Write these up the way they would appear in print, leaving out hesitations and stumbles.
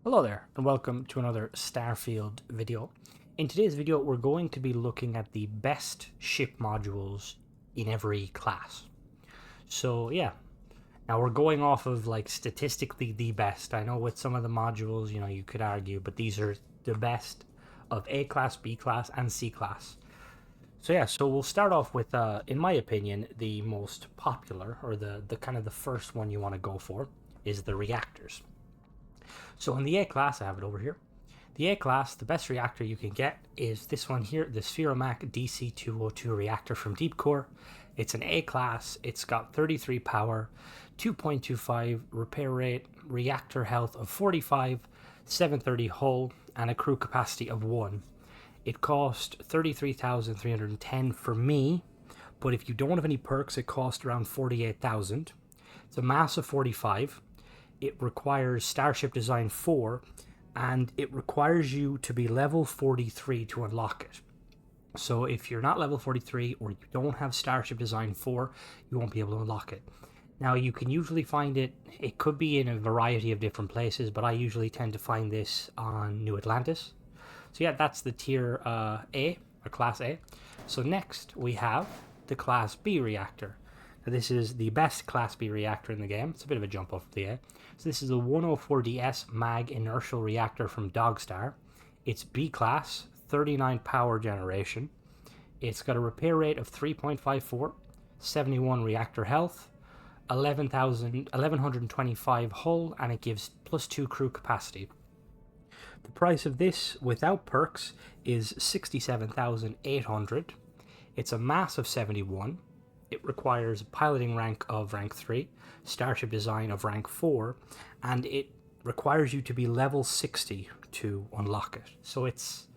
Hello there, and welcome to another Starfield video. In today's video, we're going to be looking at the best ship modules in every class. So yeah, now we're going off of like statistically the best. I know with some of the modules, you could argue, but these are the best of A class, B class, and C class. So yeah, so we'll start off with, in my opinion, the most popular, or the kind of the first one you want to go for, is the reactors. So in the A class, I have it over here. The A class, the best reactor you can get is this one here, the Spheromac DC202 reactor from Deepcore. It's an A class, it's got 33 power, 2.25 repair rate, reactor health of 45, 730 hull, and a crew capacity of 1. It cost 33,310 for me, but if you don't have any perks, it costs around 48,000. It's a mass of 45. It requires Starship Design 4, and it requires you to be level 43 to unlock it. So if you're not level 43 or you don't have Starship Design 4, you won't be able to unlock it. Now you can usually find it, it could be in a variety of different places, but I usually tend to find this on New Atlantis. So yeah, that's the tier A, or Class A. So next we have the Class B reactor. Now this is the best Class B reactor in the game. It's a bit of a jump off the A. So this is a 104DS mag inertial reactor from Dogstar. It's B class, 39 power generation. It's got a repair rate of 3.54, 71 reactor health, 1125 hull, and it gives plus 2 crew capacity. The price of this without perks is 67,800. It's a mass of 71. It requires piloting rank of rank 3, starship design of rank 4, and it requires you to be level 60 to unlock it. So it's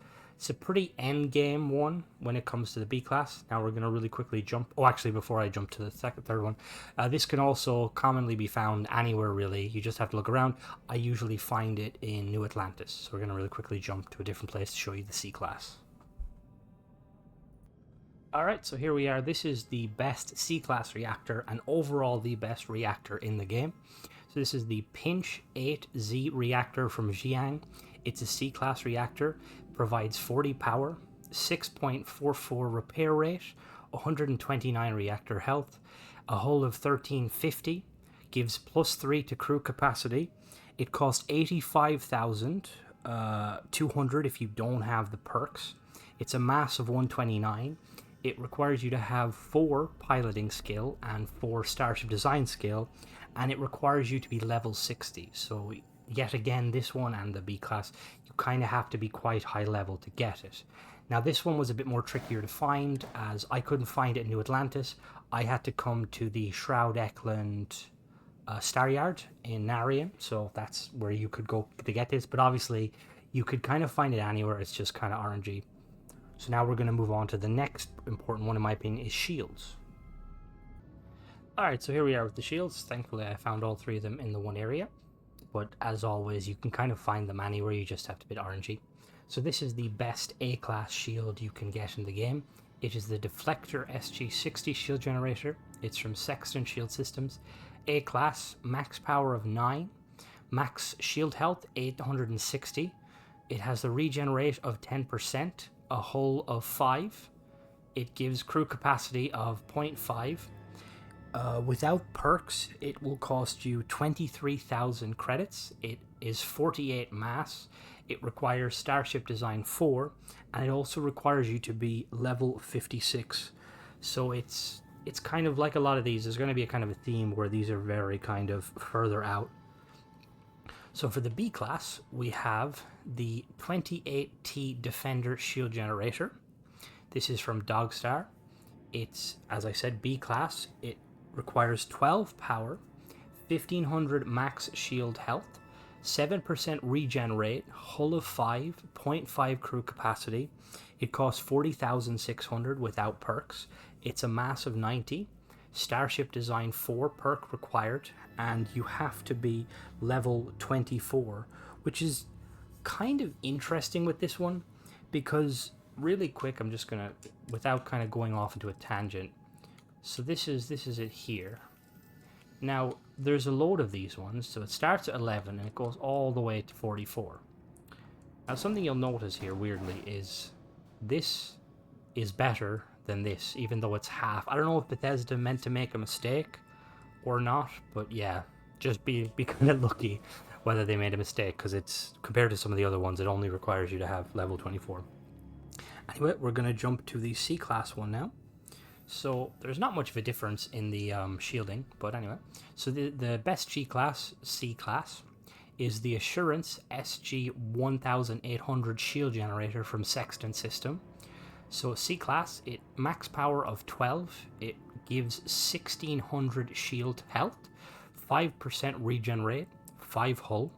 a pretty end game one when it comes to the B class. Now we're going to really quickly jump. Oh, actually, before I jump to the third one, this can also commonly be found anywhere really. You just have to look around. I usually find it in New Atlantis. So we're going to really quickly jump to a different place to show you the C class. Alright, so here we are. This is the best C-class reactor and overall the best reactor in the game. So this is the Pinch 8Z reactor from Xi'an. It's a C-class reactor, provides 40 power, 6.44 repair rate, 129 reactor health, a hull of 1350, gives plus 3 to crew capacity. It costs 85,200 if you don't have the perks. It's a mass of 129. It requires you to have 4 piloting skill and 4 starship design skill, and it requires you to be level 60. So yet again, this one and the B class, you kind of have to be quite high level to get it. Now this one was a bit more trickier to find, as I couldn't find it in New Atlantis. I had to come to the Shroud Eckland Star Yard in Narian, so that's where you could go to get this, but obviously you could kind of find it anywhere. It's just kind of RNG. So now we're going to move on to the next important one, in my opinion, is shields. Alright, so here we are with the shields. Thankfully, I found all 3 of them in the one area. But as always, you can kind of find them anywhere, you just have to bit RNG. So this is the best A-class shield you can get in the game. It is the Deflector SG60 shield generator. It's from Sexton Shield Systems. A-class, max power of 9. Max shield health, 860. It has the regenerate of 10%. A hull of 5. It gives crew capacity of 0.5. Without perks, it will cost you 23,000 credits. It is 48 mass. It requires Starship Design 4, and it also requires you to be level 56. So it's kind of like a lot of these. There's going to be a kind of a theme where these are very kind of further out. So for the B class, we have the 28T Defender Shield Generator. This is from Dogstar. It's, as I said, B class. It requires 12 power, 1500 max shield health, 7% regenerate, hull of 5, 0.5 crew capacity. It costs 40,600 without perks. It's a mass of 90. Starship Design 4 perk required, and you have to be level 24, which is kind of interesting with this one, because really quick, I'm just gonna, without kind of going off into a tangent, so this is it here. Now there's a load of these ones. So it starts at 11 and it goes all the way to 44. Now something you'll notice here, weirdly, is this is better than this, even though it's half. I don't know if Bethesda meant to make a mistake or not, but yeah, just be kind of lucky whether they made a mistake, because it's, compared to some of the other ones, it only requires you to have level 24. Anyway, we're going to jump to the C-Class one now. So there's not much of a difference in the shielding, but anyway. So the best C-Class, is the Assurance SG-1800 shield generator from Sextant System. So C-Class, it max power of 12, it gives 1600 shield health, 5% regen rate, 5 hull,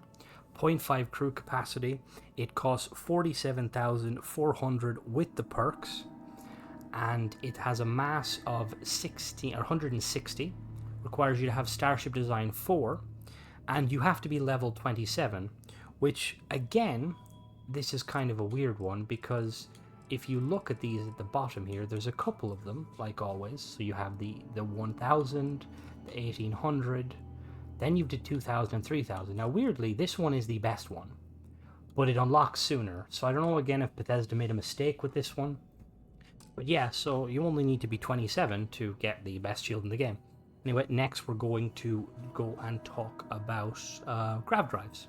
0.5 crew capacity. It costs 47,400 with the perks, and it has a mass of 160, requires you to have Starship Design 4, and you have to be level 27, which again, this is kind of a weird one, because if you look at these at the bottom here, there's a couple of them, like always. So you have the 1000, the 1800, then you've the 2000 and 3000. Now weirdly, this one is the best one, but it unlocks sooner. So I don't know again if Bethesda made a mistake with this one. But yeah, so you only need to be 27 to get the best shield in the game. Anyway, next we're going to go and talk about grav drives.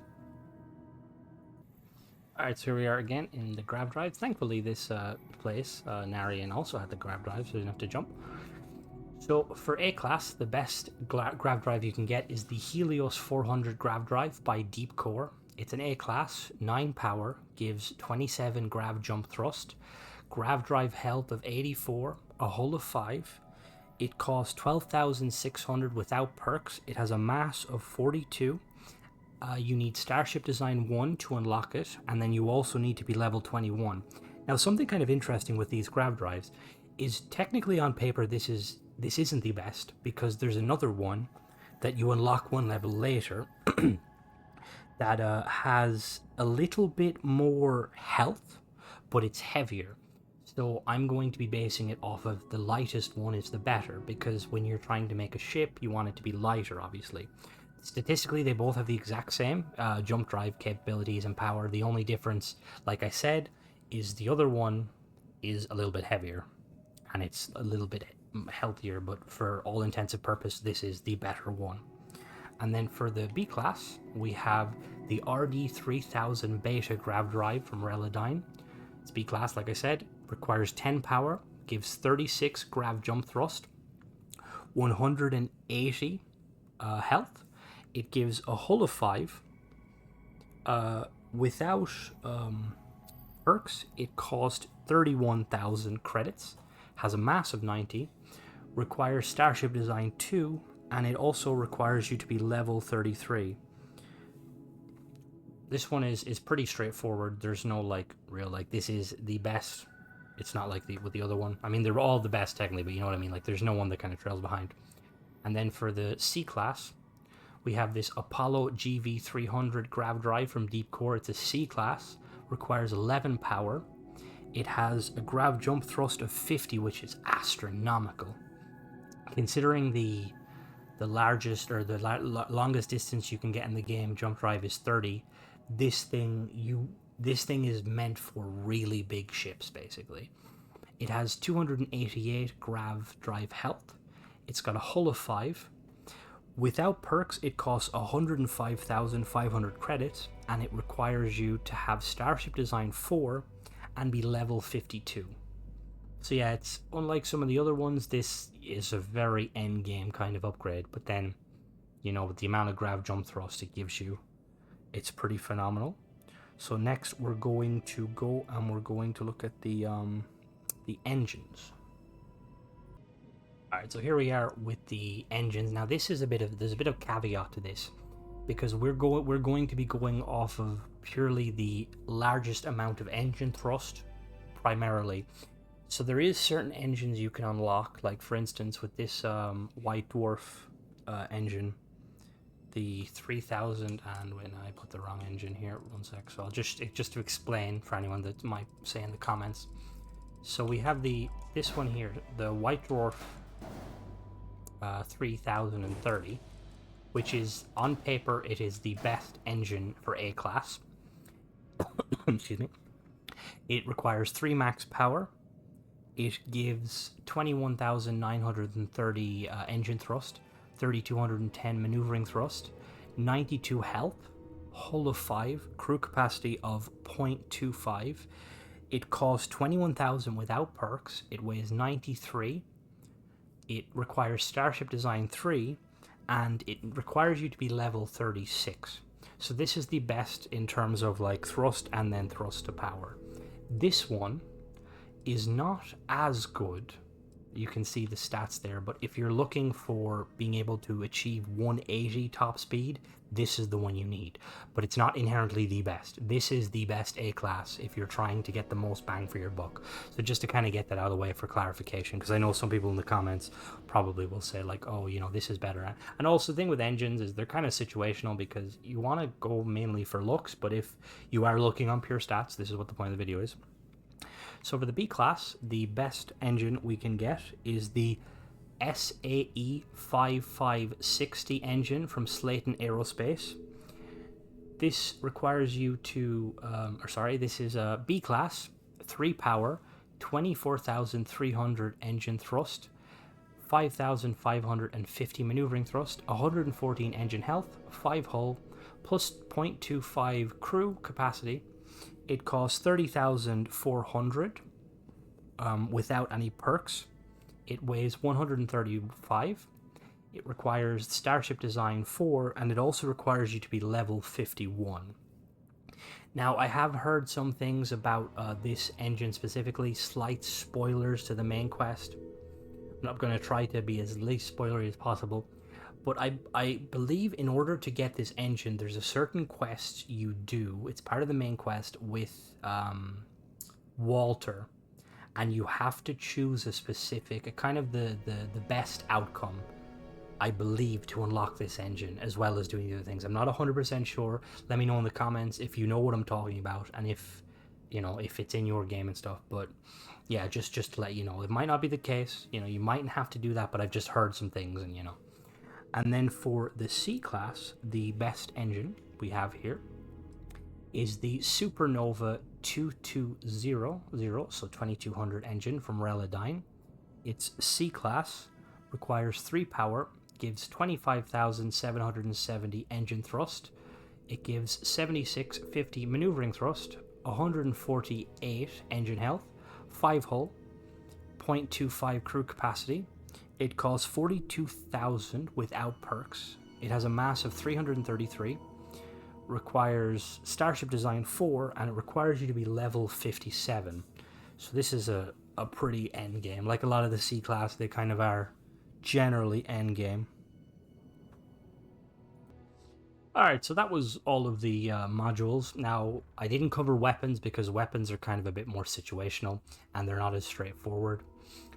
Alright, so here we are again in the grav drive. Thankfully this place, Narian, also had the grav drive, so you didn't have to jump. So for A-Class, the best grav drive you can get is the Helios 400 grav drive by Deep Core. It's an A-Class, 9 power, gives 27 grav jump thrust, grav drive health of 84, a hull of 5. It costs 12,600 without perks. It has a mass of 42. You need Starship Design 1 to unlock it, and then you also need to be level 21. Now, something kind of interesting with these grav drives is technically on paper this isn't the best, because there's another one that you unlock one level later that has a little bit more health, but it's heavier. So I'm going to be basing it off of the lightest one is the better, because when you're trying to make a ship, you want it to be lighter, obviously. Statistically, they both have the exact same jump drive capabilities and power. The only difference, like I said, is the other one is a little bit heavier, and it's a little bit healthier, but for all intents and purposes, this is the better one. And then for the B-Class, we have the RD3000 Beta Grav Drive from Relodyne. It's B-Class, like I said, requires 10 power, gives 36 grav jump thrust, 180 health. It gives a hull of 5. Without perks, it cost 31,000 credits, has a mass of 90, requires Starship Design 2, and it also requires you to be level 33. This one is pretty straightforward. There's no real this is the best. It's not like with the other one. I mean, they're all the best technically, but you know what I mean? Like, there's no one that kind of trails behind. And then for the C-Class, we have this Apollo GV300 grav drive from Deep Core. It's a C-Class, requires 11 power. It has a grav jump thrust of 50, which is astronomical. Considering the largest or the longest distance you can get in the game jump drive is 30, this thing is meant for really big ships, basically. It has 288 grav drive health. It's got a hull of 5. Without perks, it costs 105,500 credits, and it requires you to have Starship Design 4 and be level 52. So yeah, it's unlike some of the other ones, this is a very endgame kind of upgrade, but then, you know, with the amount of grav jump thrust it gives you, it's pretty phenomenal. So next we're going to go and we're going to look at the engines. Alright, so here we are with the engines. Now this is there's a bit of caveat to this, because we're going to be going off of purely the largest amount of engine thrust primarily. So there is certain engines you can unlock, like for instance with this White Dwarf engine, the 3000, and when I put the wrong engine here, one sec. So I'll just to explain for anyone that might say in the comments. So we have this one here, the White Dwarf 3030, which is, on paper, it is the best engine for A class. Excuse me. It requires 3 max power. It gives 21,930 engine thrust, 3,210 maneuvering thrust, 92 health, hull of 5, crew capacity of 0.25. It costs 21,000 without perks. It weighs 93. It requires Starship Design 3, and it requires you to be level 36. So this is the best in terms of like thrust and then thrust to power. This one is not as good. You can see the stats there, but if you're looking for being able to achieve 180 top speed, this is the one you need. But it's not inherently the best. This is the best A class if you're trying to get the most bang for your buck. So just to kind of get that out of the way for clarification, because I know some people in the comments probably will say like, oh, you know, this is better. And also the thing with engines is they're kind of situational, because you want to go mainly for looks, but if you are looking on pure stats, this is what the point of the video is. So for the B class, the best engine we can get is the SAE 5560 engine from Slayton Aerospace. This requires you to, this is a B class, 3 power, 24,300 engine thrust, 5,550 maneuvering thrust, 114 engine health, 5 hull, plus 0.25 crew capacity. It costs 30,400 without any perks. It weighs 135. It requires Starship Design 4, and it also requires you to be level 51. Now, I have heard some things about this engine specifically, slight spoilers to the main quest. I'm not going to try to be as least spoilery as possible, but I believe in order to get this engine, there's a certain quest you do. It's part of the main quest with Walter, and you have to choose a specific, kind of the best outcome, I believe, to unlock this engine, as well as doing the other things. I'm not 100% sure. Let me know in the comments if you know what I'm talking about, and if, you know, if it's in your game and stuff. But yeah, just to let you know, it might not be the case. You know, you mightn't have to do that, but I've just heard some things, and you know. And then for the C class, the best engine we have here is the Supernova 2200, so 2200 engine from Relodyne. It's C class, requires 3 power, gives 25,770 engine thrust. It gives 7650 maneuvering thrust, 148 engine health, 5 hull, 0.25 crew capacity. It costs 42,000 without perks. It has a mass of 333, requires Starship Design 4, and it requires you to be level 57. So this is a pretty end game. Like a lot of the C class, they kind of are generally end game. Alright, so that was all of the modules. Now, I didn't cover weapons because weapons are kind of a bit more situational and they're not as straightforward.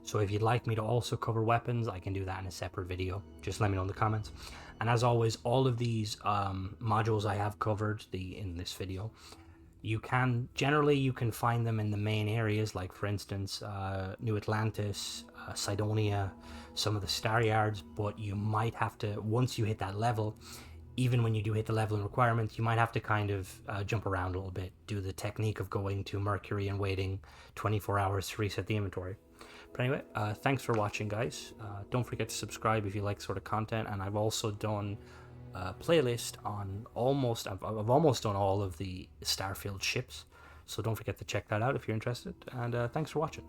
So if you'd like me to also cover weapons, I can do that in a separate video. Just let me know in the comments. And as always, all of these modules I have covered in this video, you can find them in the main areas, like for instance, New Atlantis, Cydonia, some of the Star Yards, but you might have to, once you hit that level, even when you do hit the level and requirements, you might have to kind of jump around a little bit, do the technique of going to Mercury and waiting 24 hours to reset the inventory. But anyway, thanks for watching, guys. Don't forget to subscribe if you like sort of content, and I've also done a playlist on I've almost done all of the Starfield ships, so don't forget to check that out if you're interested, and thanks for watching.